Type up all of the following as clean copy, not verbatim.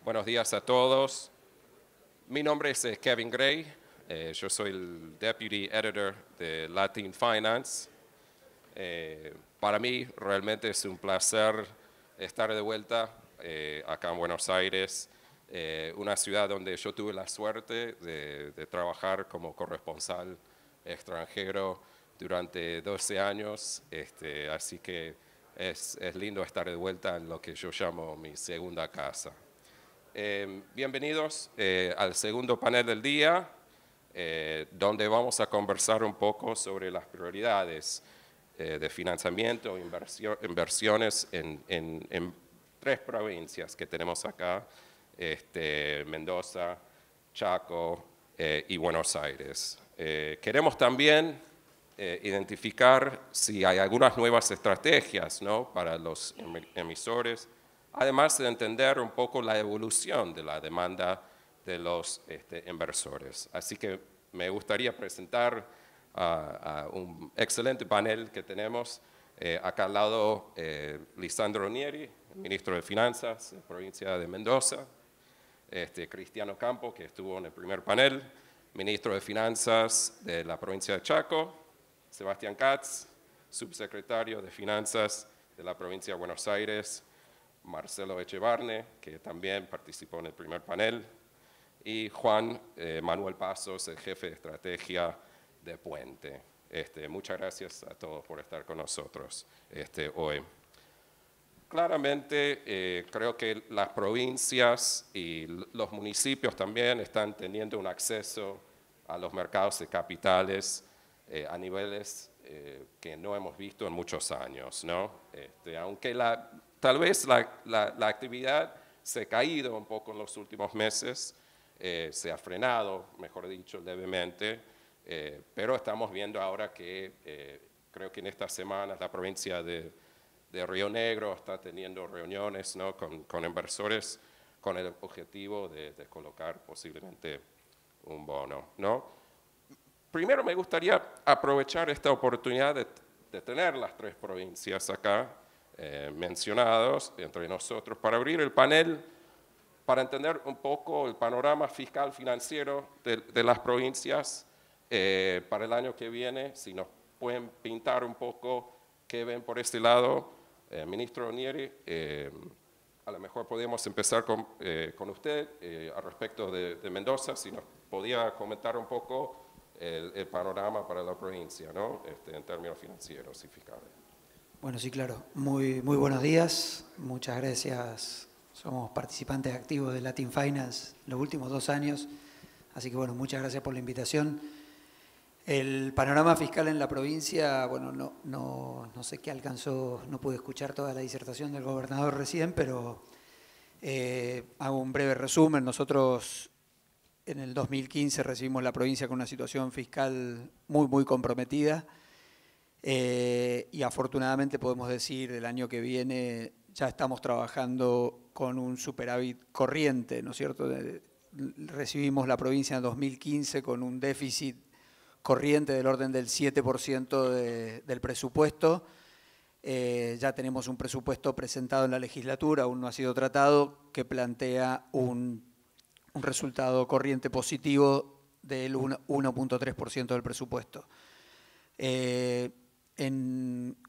Buenos días a todos. Mi nombre es Kevin Gray. Yo soy el Deputy Editor de Latin Finance. Para mí realmente es un placer estar de vuelta acá en Buenos Aires, una ciudad donde yo tuve la suerte de trabajar como corresponsal extranjero durante 12 años, así que es lindo estar de vuelta en lo que yo llamo mi segunda casa. Bienvenidos al segundo panel del día, donde vamos a conversar un poco sobre las prioridades de financiamiento e inversiones en tres provincias que tenemos acá, Mendoza, Chaco y Buenos Aires. Queremos también identificar si hay algunas nuevas estrategias, ¿no?, para los emisores, además de entender un poco la evolución de la demanda de los inversores. Así que me gustaría presentar a un excelente panel que tenemos. Acá al lado, Lisandro Nieri, ministro de Finanzas de la provincia de Mendoza, Cristiano Campo, que estuvo en el primer panel, ministro de Finanzas de la provincia de Chaco, Sebastián Katz, subsecretario de Finanzas de la provincia de Buenos Aires, Marcelo Echevarne, que también participó en el primer panel, y Juan Manuel Pasos, el jefe de estrategia de Puente. Muchas gracias a todos por estar con nosotros hoy. Claramente, creo que las provincias y los municipios también están teniendo un acceso a los mercados de capitales a niveles que no hemos visto en muchos años, ¿no? Aunque tal vez la actividad se ha caído un poco en los últimos meses, se ha frenado, mejor dicho, levemente, pero estamos viendo ahora que creo que en estas semanas la provincia de Río Negro está teniendo reuniones, ¿no?, con inversores con el objetivo de colocar posiblemente un bono, ¿no? Primero me gustaría aprovechar esta oportunidad de tener las tres provincias acá mencionados entre nosotros para abrir el panel, para entender un poco el panorama fiscal financiero de las provincias para el año que viene. Si nos pueden pintar un poco qué ven por este lado, ministro Nieri, a lo mejor podemos empezar con usted al respecto de Mendoza, si nos podía comentar un poco el panorama para la provincia, ¿no?, en términos financieros y fiscales. Bueno, sí, claro. Muy buenos días. Muchas gracias. Somos participantes activos de Latin Finance los últimos 2 años, así que bueno, muchas gracias por la invitación. El panorama fiscal en la provincia, bueno, no sé qué alcanzó, no pude escuchar toda la disertación del gobernador recién, pero hago un breve resumen. Nosotros en el 2015 recibimos la provincia con una situación fiscal muy comprometida y afortunadamente podemos decir el año que viene ya estamos trabajando con un superávit corriente, ¿no es cierto? Recibimos la provincia en 2015 con un déficit corriente del orden del 7% del presupuesto. Ya tenemos un presupuesto presentado en la legislatura, aún no ha sido tratado, que plantea un resultado corriente positivo del 1.3% del presupuesto.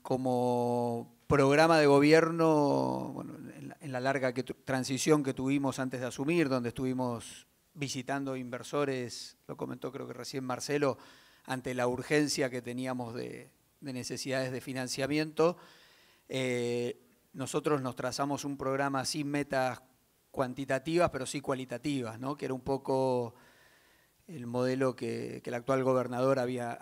Como programa de gobierno, bueno, en la larga transición que tuvimos antes de asumir, donde estuvimos visitando inversores, lo comentó creo que recién Marcelo, ante la urgencia que teníamos de necesidades de financiamiento, nosotros nos trazamos un programa sin metas cuantitativas, pero sí cualitativas, ¿no?, que era un poco el modelo que el actual gobernador había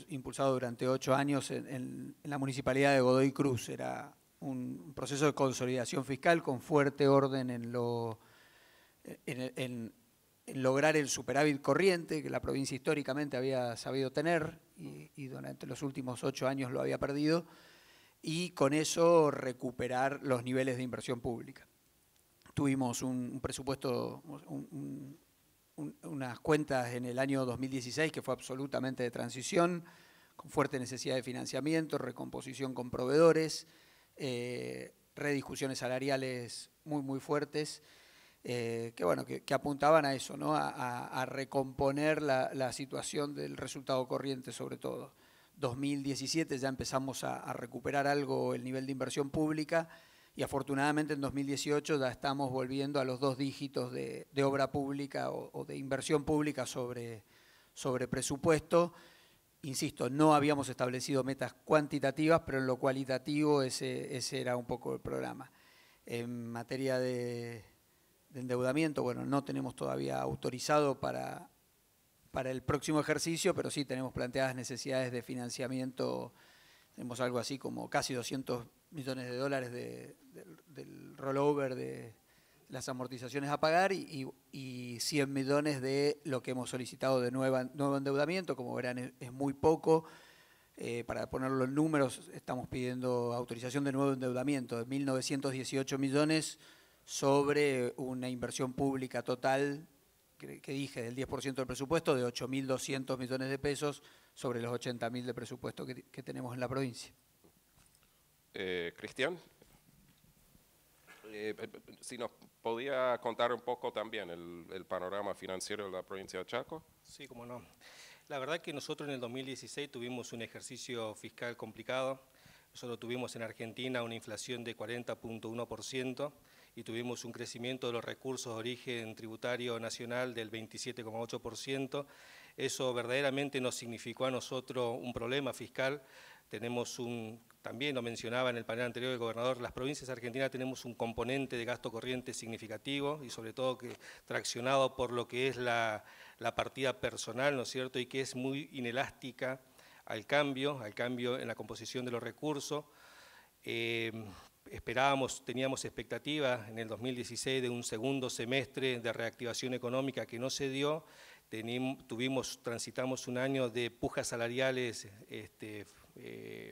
impulsado durante 8 años en la municipalidad de Godoy Cruz. Era un proceso de consolidación fiscal con fuerte orden en lograr el superávit corriente que la provincia históricamente había sabido tener y durante los últimos 8 años lo había perdido, y con eso recuperar los niveles de inversión pública. Tuvimos un presupuesto, unas cuentas en el año 2016 que fue absolutamente de transición, con fuerte necesidad de financiamiento, recomposición con proveedores, rediscusiones salariales muy fuertes, que apuntaban a eso, ¿no? a recomponer la situación del resultado corriente sobre todo. 2017 ya empezamos a recuperar algo el nivel de inversión pública y afortunadamente en 2018 ya estamos volviendo a los 2 dígitos de obra pública o de inversión pública sobre presupuesto. Insisto, no habíamos establecido metas cuantitativas, pero en lo cualitativo ese era un poco el programa. En materia de endeudamiento, bueno, no tenemos todavía autorizado para el próximo ejercicio, pero sí tenemos planteadas necesidades de financiamiento. Tenemos algo así como casi 200 millones de dólares del rollover de las amortizaciones a pagar y 100 millones de lo que hemos solicitado de nuevo endeudamiento. Como verán, es muy poco. Para ponerlo en números, estamos pidiendo autorización de nuevo endeudamiento de 1.918 millones sobre una inversión pública total que dije del 10% del presupuesto de 8.200 millones de pesos sobre los 80.000 de presupuesto que tenemos en la provincia. Cristian, si nos podía contar un poco también el panorama financiero de la provincia de Chaco. Sí, cómo no. La verdad que nosotros en el 2016 tuvimos un ejercicio fiscal complicado. Nosotros tuvimos en Argentina una inflación de 40.1% y tuvimos un crecimiento de los recursos de origen tributario nacional del 27,8%. Eso verdaderamente nos significó a nosotros un problema fiscal. Tenemos también lo mencionaba en el panel anterior el gobernador, las provincias argentinas tenemos un componente de gasto corriente significativo y sobre todo que traccionado por lo que es la partida personal, ¿no es cierto?, y que es muy inelástica al cambio en la composición de los recursos. Teníamos expectativas en el 2016 de un segundo semestre de reactivación económica que no se dio. Transitamos un año de pujas salariales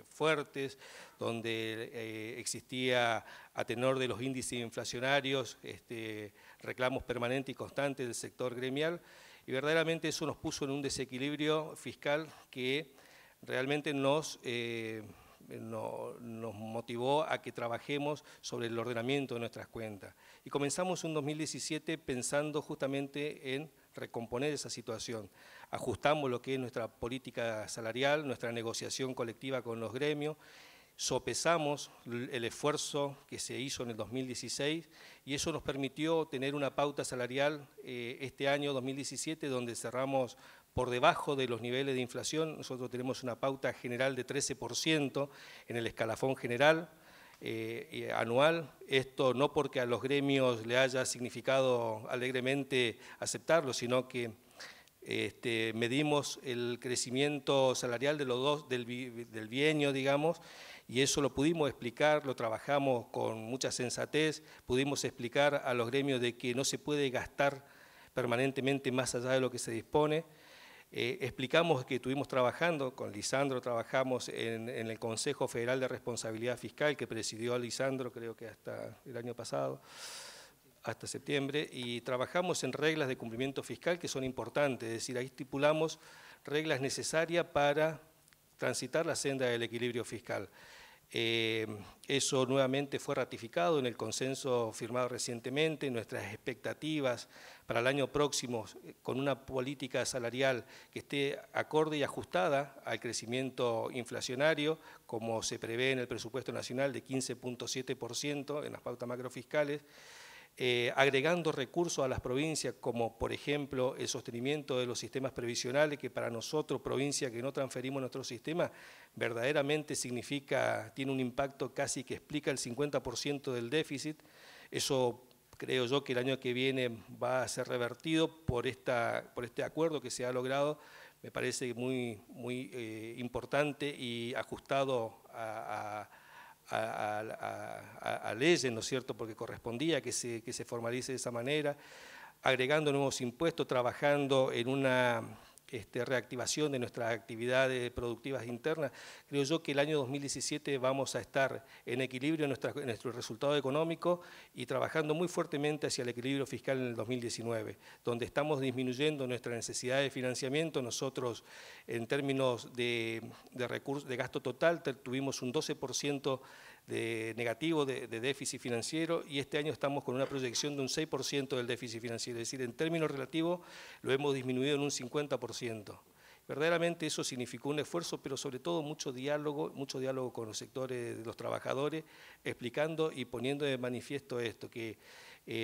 fuertes, donde existía, a tenor de los índices inflacionarios, reclamos permanentes y constantes del sector gremial, y verdaderamente eso nos puso en un desequilibrio fiscal que realmente nos motivó a que trabajemos sobre el ordenamiento de nuestras cuentas. Y comenzamos un 2017 pensando justamente en recomponer esa situación. Ajustamos lo que es nuestra política salarial, nuestra negociación colectiva con los gremios, sopesamos el esfuerzo que se hizo en el 2016 y eso nos permitió tener una pauta salarial este año 2017 donde cerramos por debajo de los niveles de inflación. Nosotros tenemos una pauta general de 13% en el escalafón general anual. Esto no porque a los gremios le haya significado alegremente aceptarlo, sino que medimos el crecimiento salarial de los dos del bienio, digamos, y eso lo pudimos explicar, lo trabajamos con mucha sensatez, pudimos explicar a los gremios de que no se puede gastar permanentemente más allá de lo que se dispone. Explicamos que estuvimos trabajando, con Lisandro trabajamos en el Consejo Federal de Responsabilidad Fiscal que presidió Lisandro creo que hasta el año pasado, hasta septiembre, y trabajamos en reglas de cumplimiento fiscal que son importantes, es decir, ahí estipulamos reglas necesarias para transitar la senda del equilibrio fiscal. Eso nuevamente fue ratificado en el consenso firmado recientemente, nuestras expectativas para el año próximo con una política salarial que esté acorde y ajustada al crecimiento inflacionario, como se prevé en el presupuesto nacional de 15.7% en las pautas macrofiscales, agregando recursos a las provincias como por ejemplo el sostenimiento de los sistemas previsionales que para nosotros, provincia que no transferimos nuestro sistema, verdaderamente tiene un impacto casi que explica el 50% del déficit. Eso creo yo que el año que viene va a ser revertido por este acuerdo que se ha logrado, me parece muy importante y ajustado a leyes, ¿no es cierto?, porque correspondía que se formalice de esa manera, agregando nuevos impuestos, trabajando en una reactivación de nuestras actividades productivas internas. Creo yo que el año 2017 vamos a estar en equilibrio en nuestro resultado económico y trabajando muy fuertemente hacia el equilibrio fiscal en el 2019, donde estamos disminuyendo nuestra necesidad de financiamiento. Nosotros, en términos de recursos, de gasto total, tuvimos un 12% negativo de déficit financiero, y este año estamos con una proyección de un 6% del déficit financiero, es decir, en términos relativos lo hemos disminuido en un 50%. Verdaderamente eso significó un esfuerzo, pero sobre todo mucho diálogo con los sectores de los trabajadores, explicando y poniendo de manifiesto esto, que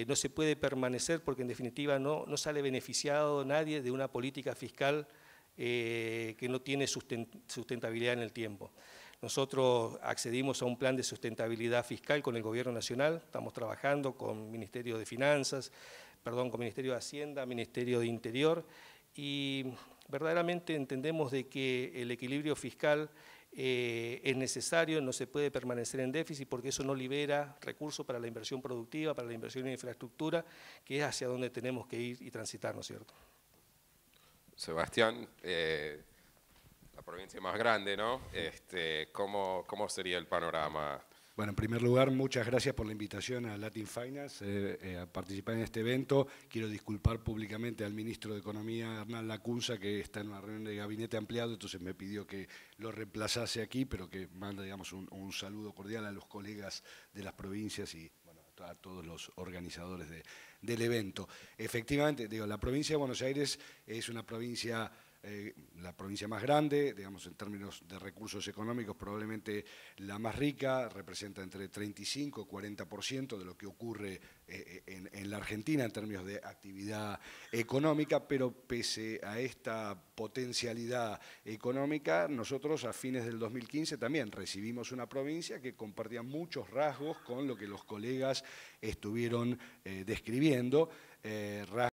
no se puede permanecer porque en definitiva no sale beneficiado nadie de una política fiscal que no tiene sustentabilidad en el tiempo. Nosotros accedimos a un plan de sustentabilidad fiscal con el Gobierno Nacional, estamos trabajando con Ministerio de Finanzas, con Ministerio de Hacienda, Ministerio de Interior, y verdaderamente entendemos de que el equilibrio fiscal es necesario, no se puede permanecer en déficit porque eso no libera recursos para la inversión productiva, para la inversión en infraestructura, que es hacia donde tenemos que ir y transitar, ¿no es cierto? Sebastián, la provincia más grande, ¿no? ¿Cómo sería el panorama? Bueno, en primer lugar, muchas gracias por la invitación a Latin Finance a participar en este evento. Quiero disculpar públicamente al ministro de Economía, Hernán Lacunza, que está en una reunión de gabinete ampliado, entonces me pidió que lo reemplazase aquí, pero que manda, digamos, un saludo cordial a los colegas de las provincias y bueno, a todos los organizadores del evento. Efectivamente, digo, la provincia de Buenos Aires es una provincia la provincia más grande, digamos en términos de recursos económicos, probablemente la más rica, representa entre 35 y 40% de lo que ocurre en la Argentina en términos de actividad económica, pero pese a esta potencialidad económica, nosotros a fines del 2015 también recibimos una provincia que compartía muchos rasgos con lo que los colegas estuvieron describiendo, rasgos